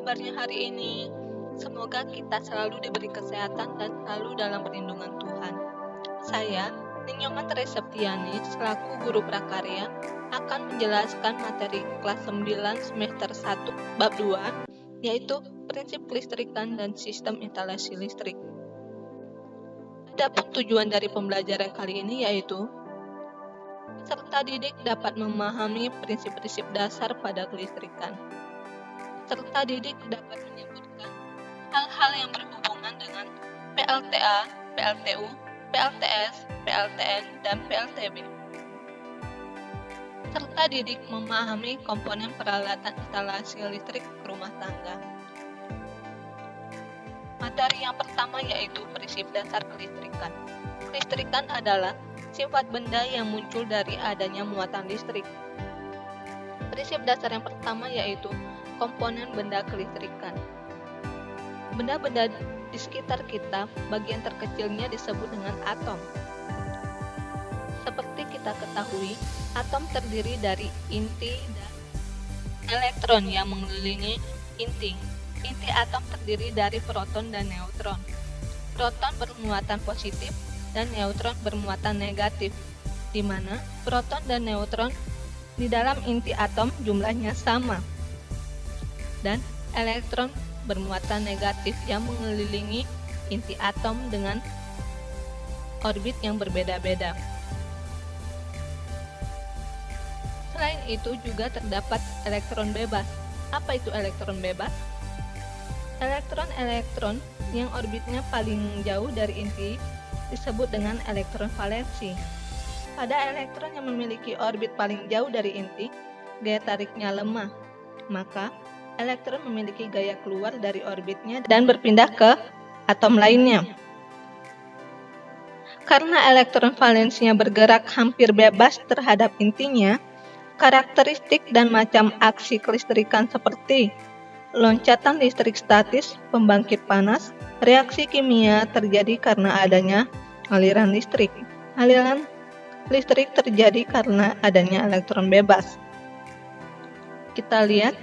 kabarnya hari ini? Semoga kita selalu diberi kesehatan dan selalu dalam perlindungan Tuhan. Saya, Ninyoman Teresa Septiani, selaku guru prakarya, akan menjelaskan materi kelas 9 semester 1 bab 2, yaitu prinsip kelistrikan dan sistem instalasi listrik. Adapun tujuan dari pembelajaran kali ini yaitu peserta didik dapat memahami prinsip-prinsip dasar pada kelistrikan. Peserta didik dapat menyebutkan hal-hal yang berhubungan dengan PLTA, PLTU, PLTS, PLTN, dan PLTB. Peserta didik memahami komponen peralatan instalasi listrik rumah tangga. Materi yang pertama yaitu prinsip dasar kelistrikan. Kelistrikan adalah sifat benda yang muncul dari adanya muatan listrik. Prinsip dasar yang pertama yaitu komponen benda kelistrikan. Benda-benda di sekitar kita, bagian terkecilnya disebut dengan atom. Seperti kita ketahui, atom terdiri dari inti dan elektron yang mengelilingi inti. Inti atom terdiri dari proton dan neutron. Proton bermuatan positif dan neutron bermuatan negatif, di mana proton dan neutron di dalam inti atom jumlahnya sama, dan elektron bermuatan negatif yang mengelilingi inti atom dengan orbit yang berbeda-beda. Selain itu juga terdapat elektron bebas. Apa itu elektron bebas? Elektron-elektron yang orbitnya paling jauh dari inti disebut dengan elektron valensi. Pada elektron yang memiliki orbit paling jauh dari inti, gaya tariknya lemah, maka elektron memiliki gaya keluar dari orbitnya dan berpindah ke atom lainnya. Karena elektron valensinya bergerak hampir bebas terhadap intinya, karakteristik dan macam aksi kelistrikan seperti loncatan listrik statis, pembangkit panas, reaksi kimia terjadi karena adanya aliran listrik. Aliran listrik terjadi karena adanya elektron bebas. Kita lihat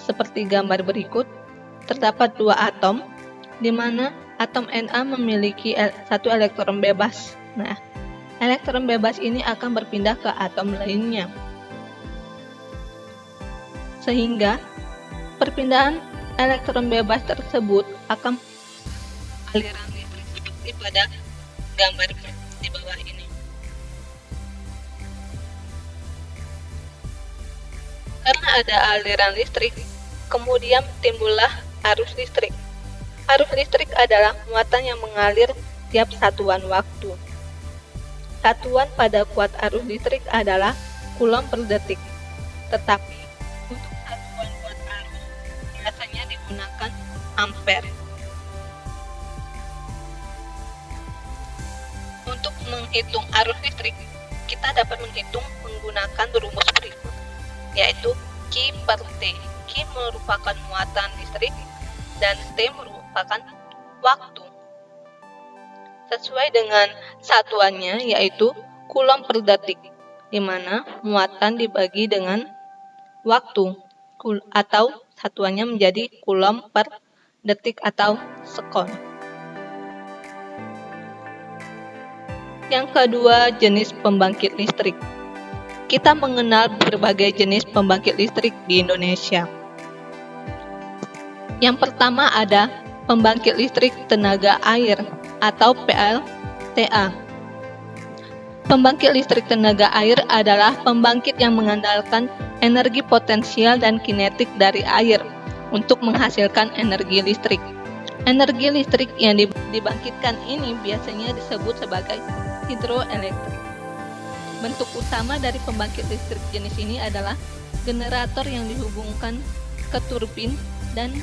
seperti gambar berikut, terdapat dua atom, di mana atom Na memiliki satu elektron bebas. Nah, elektron bebas ini akan berpindah ke atom lainnya. Sehingga perpindahan elektron bebas tersebut akan aliran listrik seperti pada gambar di bawah ini. Karena ada aliran listrik, kemudian timbullah arus listrik. Arus listrik adalah muatan yang mengalir tiap satuan waktu. Satuan pada kuat arus listrik adalah coulomb per detik. Tetapi untuk satuan kuat arus biasanya digunakan ampere. Untuk menghitung arus listrik, kita dapat menghitung menggunakan rumus berikut, yaitu Q per T. Q merupakan muatan listrik dan T merupakan waktu. Sesuai dengan satuannya yaitu coulomb per detik, di mana muatan dibagi dengan waktu atau satuannya menjadi coulomb per detik atau sekon. Yang kedua, jenis pembangkit listrik. Kita mengenal berbagai jenis pembangkit listrik di Indonesia. Yang pertama ada pembangkit listrik tenaga air atau PLTA. Pembangkit listrik tenaga air adalah pembangkit yang mengandalkan energi potensial dan kinetik dari air untuk menghasilkan energi listrik. Energi listrik yang dibangkitkan ini biasanya disebut sebagai hidroelektrik. Bentuk utama dari pembangkit listrik jenis ini adalah generator yang dihubungkan ke turbin dan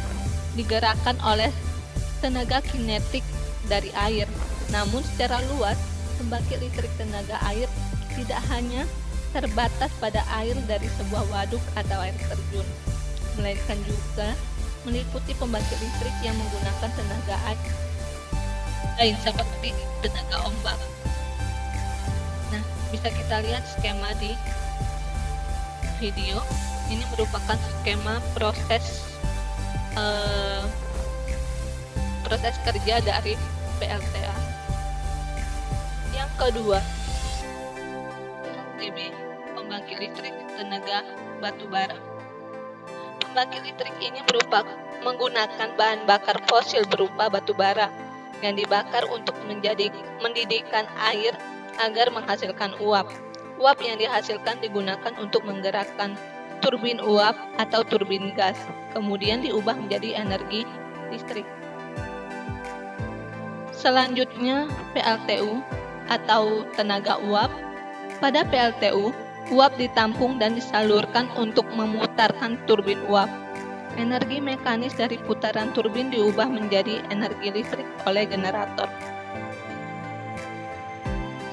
digerakkan oleh tenaga kinetik dari air. Namun secara luas, pembangkit listrik tenaga air tidak hanya terbatas pada air dari sebuah waduk atau air terjun, melainkan juga meliputi pembangkit listrik yang menggunakan tenaga air lain seperti tenaga ombak. Nah, bisa kita lihat skema di video. Ini merupakan skema proses proses kerja dari PLTA. Yang kedua, PLTB, pembangkit listrik tenaga batu bara. Pembangkit listrik ini menggunakan bahan bakar fosil berupa batu bara yang dibakar untuk mendidihkan air agar menghasilkan uap. Uap yang dihasilkan digunakan untuk menggerakkan turbin uap atau turbin gas, kemudian diubah menjadi energi listrik. Selanjutnya, PLTU atau tenaga uap. Pada PLTU, uap ditampung dan disalurkan untuk memutarkan turbin uap. Energi mekanis dari putaran turbin diubah menjadi energi listrik oleh generator.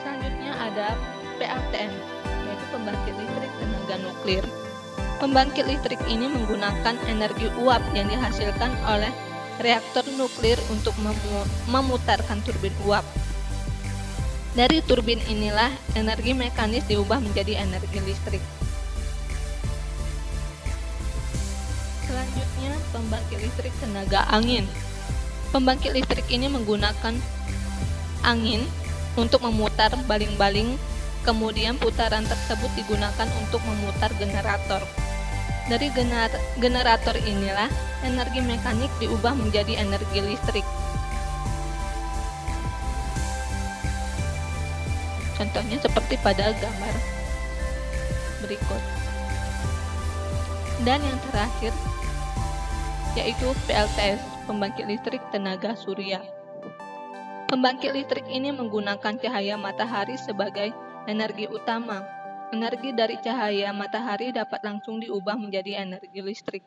Selanjutnya ada PLTN, yaitu pembangkit listrik tenaga nuklir. Pembangkit listrik ini menggunakan energi uap yang dihasilkan oleh reaktor nuklir untuk memutarkan turbin uap. Dari turbin inilah energi mekanis diubah menjadi energi listrik. Selanjutnya, pembangkit listrik tenaga angin. Pembangkit listrik ini menggunakan angin untuk memutar baling-baling, kemudian putaran tersebut digunakan untuk memutar generator. Dari generator inilah energi mekanik diubah menjadi energi listrik. Contohnya seperti pada gambar berikut. Dan yang terakhir yaitu PLTS, pembangkit listrik tenaga surya. Pembangkit listrik ini menggunakan cahaya matahari sebagai energi utama. Energi dari cahaya matahari dapat langsung diubah menjadi energi listrik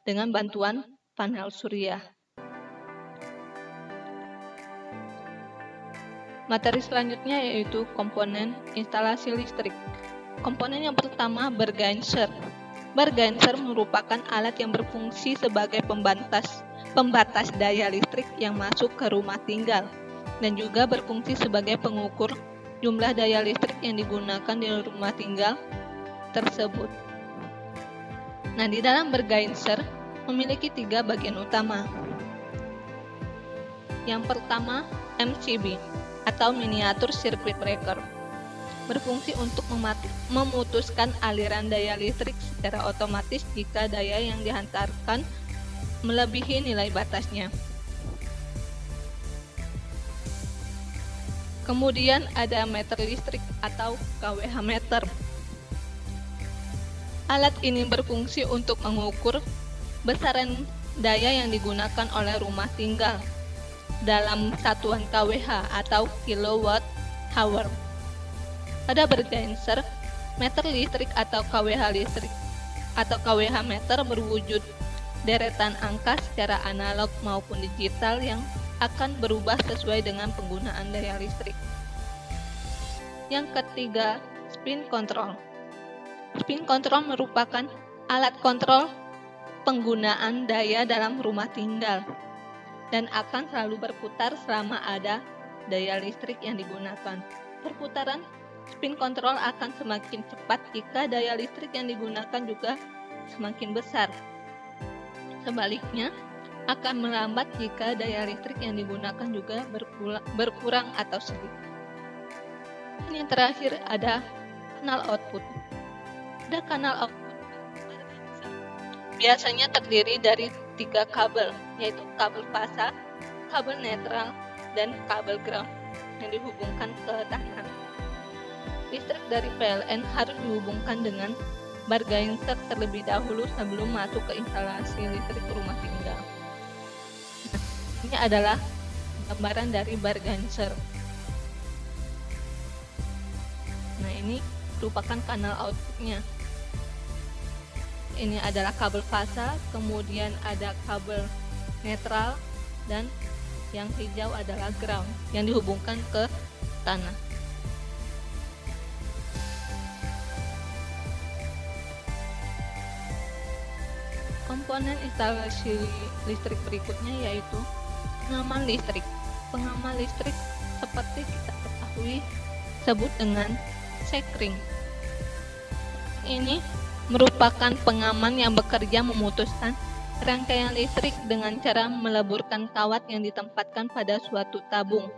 dengan bantuan panel surya. Materi selanjutnya yaitu komponen instalasi listrik. Komponen yang pertama, bergenser. Bergenser merupakan alat yang berfungsi sebagai pembatas daya listrik yang masuk ke rumah tinggal dan juga berfungsi sebagai pengukur jumlah daya listrik yang digunakan di rumah tinggal tersebut. Nah, di dalam bergenser memiliki 3 bagian utama. Yang pertama, MCB atau miniatur circuit breaker, berfungsi untuk memutuskan aliran daya listrik secara otomatis jika daya yang dihantarkan melebihi nilai batasnya. Kemudian ada meter listrik atau kWh meter. Alat ini berfungsi untuk mengukur besaran daya yang digunakan oleh rumah tinggal dalam satuan kWh atau kilowatt hour. Pada bergenser, meter listrik atau kWh listrik atau kWh meter berwujud deretan angka secara analog maupun digital yang akan berubah sesuai dengan penggunaan daya listrik. Yang ketiga, spin control. Spin control merupakan alat kontrol penggunaan daya dalam rumah tinggal dan akan selalu berputar selama ada daya listrik yang digunakan. Perputaran spin control akan semakin cepat jika daya listrik yang digunakan juga semakin besar. Sebaliknya, akan melambat jika daya listrik yang digunakan juga berkurang atau sedikit. Dan yang terakhir ada kanal output. Ada kanal output biasanya terdiri dari 3 kabel, yaitu kabel fasa, kabel netral, dan kabel ground yang dihubungkan ke tanah. Listrik dari PLN harus dihubungkan dengan bergenser terlebih dahulu sebelum masuk ke instalasi listrik rumah tinggal. Ini adalah gambaran dari bergenser. Nah, ini merupakan kanal outputnya. Ini adalah kabel fasa, kemudian ada kabel netral, dan yang hijau adalah ground yang dihubungkan ke tanah. Komponen instalasi listrik berikutnya yaitu pengaman listrik. Pengaman listrik seperti kita ketahui disebut dengan sekring. Ini merupakan pengaman yang bekerja memutuskan rangkaian listrik dengan cara meleburkan kawat yang ditempatkan pada suatu tabung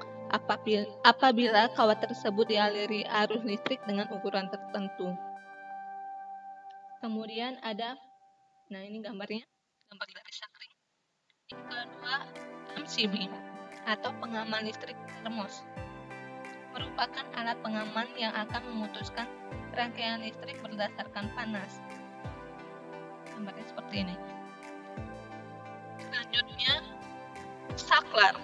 apabila kawat tersebut dialiri arus listrik dengan ukuran tertentu. Kemudian ada, ini gambarnya, gambar dari sakring. Yang kedua, MCB atau pengaman listrik termos merupakan alat pengaman yang akan memutuskan rangkaian listrik berdasarkan panas. Gambarnya seperti ini. Selanjutnya, saklar.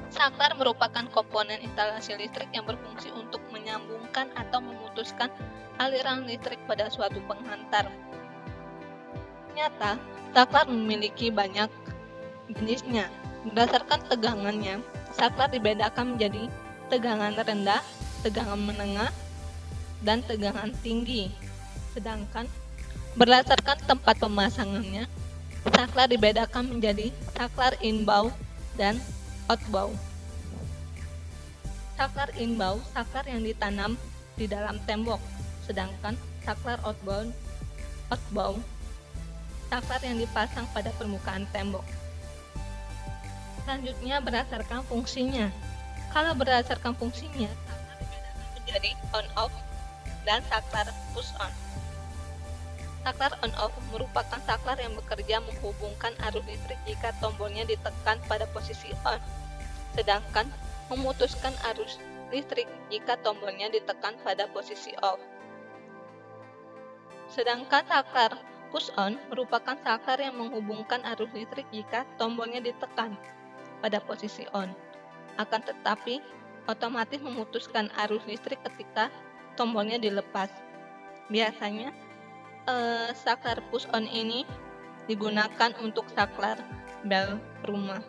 Saklar merupakan komponen instalasi listrik yang berfungsi untuk menyambungkan atau memutuskan aliran listrik pada suatu penghantar. Ternyata, saklar memiliki banyak jenisnya. Berdasarkan tegangannya, saklar dibedakan menjadi tegangan rendah, tegangan menengah, dan tegangan tinggi. Sedangkan berdasarkan tempat pemasangannya, saklar dibedakan menjadi saklar inbound dan outbound. Saklar inbound, saklar yang ditanam di dalam tembok, sedangkan saklar outbound, saklar yang dipasang pada permukaan tembok. Selanjutnya berdasarkan fungsinya. Kalau berdasarkan fungsinya, saklar dibedakan menjadi on-off dan saklar push-on. Saklar on-off merupakan saklar yang bekerja menghubungkan arus listrik jika tombolnya ditekan pada posisi on, sedangkan memutuskan arus listrik jika tombolnya ditekan pada posisi off. Sedangkan saklar push-on merupakan saklar yang menghubungkan arus listrik jika tombolnya ditekan pada posisi on, akan tetapi otomatis memutuskan arus listrik ketika tombolnya dilepas. Biasanya saklar push-on ini digunakan untuk saklar bel rumah.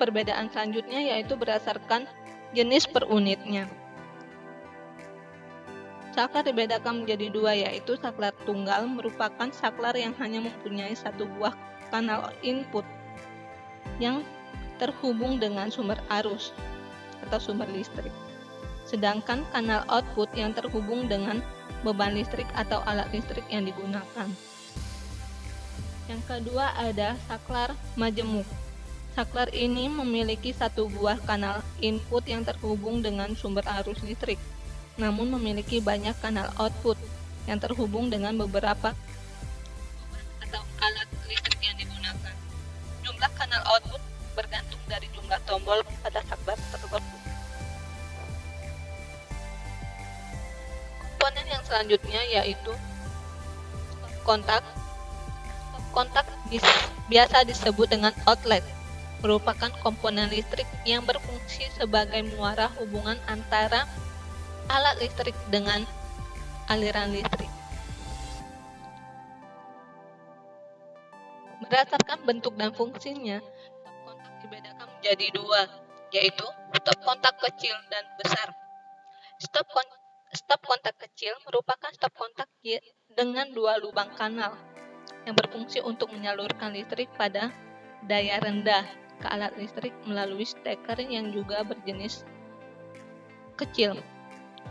Perbedaan selanjutnya yaitu berdasarkan jenis per unitnya. Saklar dibedakan menjadi dua, yaitu saklar tunggal merupakan saklar yang hanya mempunyai satu buah kanal input yang terhubung dengan sumber arus atau sumber listrik. Sedangkan kanal output yang terhubung dengan beban listrik atau alat listrik yang digunakan. Yang kedua ada saklar majemuk. Saklar ini memiliki satu buah kanal input yang terhubung dengan sumber arus listrik, namun memiliki banyak kanal output yang terhubung dengan beberapa atau alat listrik yang digunakan. Jumlah kanal output bergantung dari jumlah tombol pada saklar tersebut. Komponen yang selanjutnya yaitu kontak. Kontak biasa disebut dengan outlet, merupakan komponen listrik yang berfungsi sebagai muara hubungan antara alat listrik dengan aliran listrik. Berdasarkan bentuk dan fungsinya, stop kontak dibedakan menjadi dua, yaitu stop kontak kecil dan besar. Stop kontak kecil merupakan stop kontak dengan dua lubang kanal yang berfungsi untuk menyalurkan listrik pada daya rendah ke alat listrik melalui steker yang juga berjenis kecil.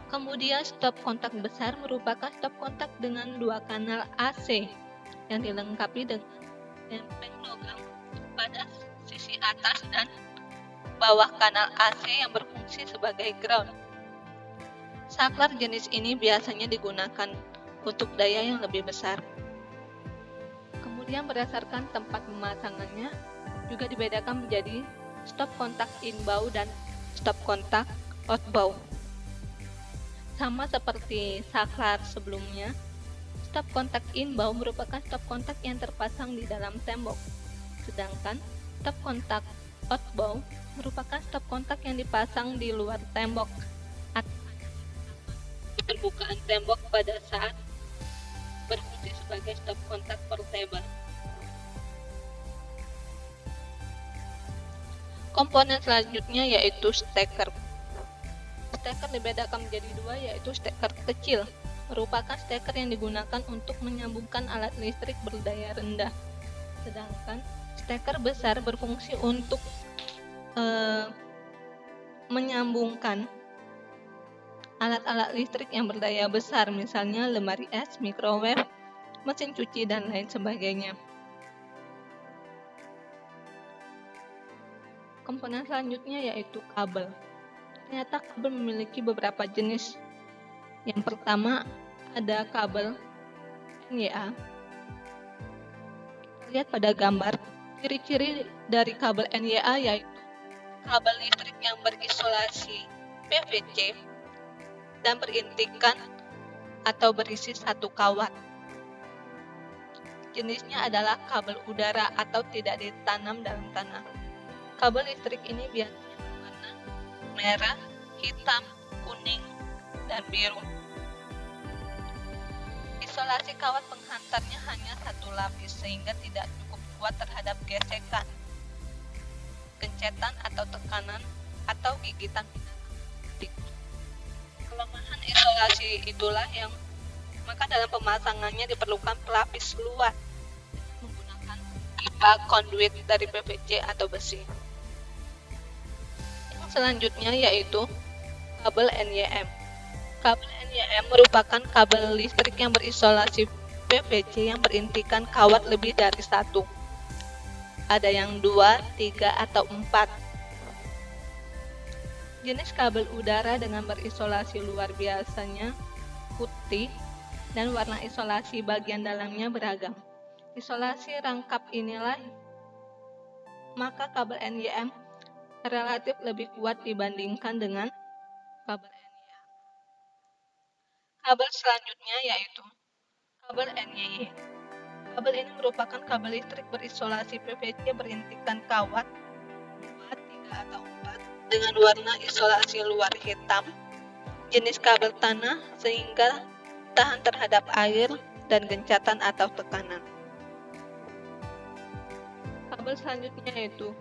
Kemudian stop kontak besar merupakan stop kontak dengan dua kanal AC yang dilengkapi dengan lempeng logam pada sisi atas dan bawah kanal AC yang berfungsi sebagai ground. Saklar jenis ini biasanya digunakan untuk daya yang lebih besar. Kemudian berdasarkan tempat pemasangannya juga dibedakan menjadi stop kontak inbound dan stop kontak outbound. Sama seperti saklar sebelumnya, stop kontak inbound merupakan stop kontak yang terpasang di dalam tembok, sedangkan stop kontak outbound merupakan stop kontak yang dipasang di luar tembok atau di permukaan tembok pada saat berfungsi sebagai stop kontak portable. Komponen selanjutnya yaitu steker. Steker dibedakan menjadi dua, yaitu steker kecil, merupakan steker yang digunakan untuk menyambungkan alat listrik berdaya rendah. Sedangkan steker besar berfungsi untuk menyambungkan alat-alat listrik yang berdaya besar, misalnya lemari es, microwave, mesin cuci, dan lain sebagainya. Komponen selanjutnya yaitu kabel. Ternyata kabel memiliki beberapa jenis. Yang pertama ada kabel NYA. Kita lihat pada gambar, ciri-ciri dari kabel NYA yaitu kabel listrik yang berisolasi PVC dan berintikan atau berisi satu kawat. Jenisnya adalah kabel udara atau tidak ditanam dalam tanah. Kabel listrik ini biasanya berwarna merah, hitam, kuning, dan biru. Isolasi kawat penghantarnya hanya satu lapis sehingga tidak cukup kuat terhadap gesekan, gencetan atau tekanan, atau gigitan binatang. Kelemahan isolasi itulah yang maka dalam pemasangannya diperlukan pelapis luar menggunakan pipa konduit dari PVC atau besi. Yang selanjutnya yaitu kabel NYM. Kabel NYM merupakan kabel listrik yang berisolasi PVC yang berintikan kawat lebih dari satu. Ada yang 2, 3, atau 4. Jenis kabel udara dengan berisolasi luar biasanya putih dan warna isolasi bagian dalamnya beragam. Isolasi rangkap inilah maka kabel NYM relatif lebih kuat dibandingkan dengan kabel NYA. Kabel selanjutnya yaitu kabel NYY. Kabel ini merupakan kabel listrik berisolasi PVC berintikan kawat 2, 3, atau 4 dengan warna isolasi luar hitam, jenis kabel tanah sehingga tahan terhadap air dan gencatan atau tekanan. Kabel selanjutnya yaitu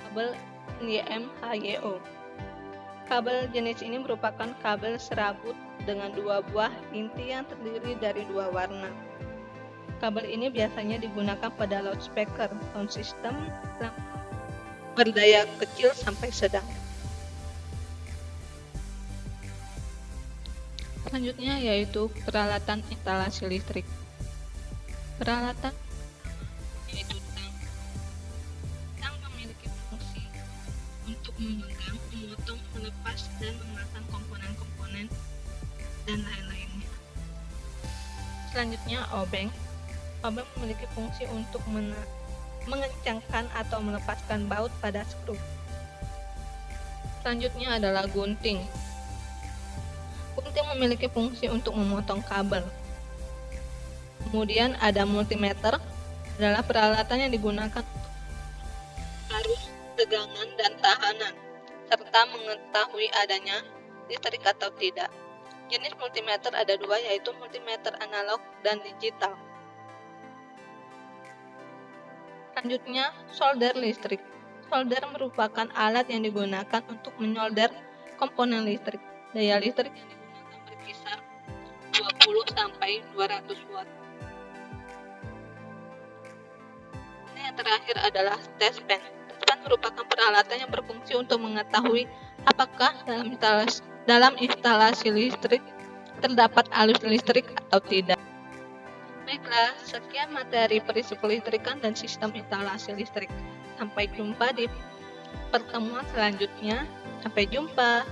kabel NYM-HYO. Kabel jenis ini merupakan kabel serabut dengan 2 buah inti yang terdiri dari 2 warna. Kabel ini biasanya digunakan pada loudspeaker, sound system, berdaya kecil sampai sedang. Selanjutnya yaitu peralatan instalasi listrik. Peralatan yaitu tang memiliki fungsi untuk memegang, memotong, melepas, dan memasang komponen-komponen dan lain-lainnya. Selanjutnya obeng. Obeng memiliki fungsi untuk mengencangkan atau melepaskan baut pada skru. Selanjutnya adalah gunting. Gunting memiliki fungsi untuk memotong kabel. Kemudian ada multimeter, adalah peralatan yang digunakan untuk arus, tegangan, dan tahanan, serta mengetahui adanya listrik atau tidak. Jenis multimeter ada 2, yaitu multimeter analog dan digital. Selanjutnya, solder listrik. Solder merupakan alat yang digunakan untuk menyolder komponen listrik. Daya listrik yang digunakan berkisar 20 sampai 200 watt. Yang terakhir adalah test pen. Test pen merupakan peralatan yang berfungsi untuk mengetahui apakah dalam instalasi listrik terdapat arus listrik atau tidak. Baiklah, sekian materi prinsip kelistrikan dan sistem instalasi listrik. Sampai jumpa di pertemuan selanjutnya. Sampai jumpa.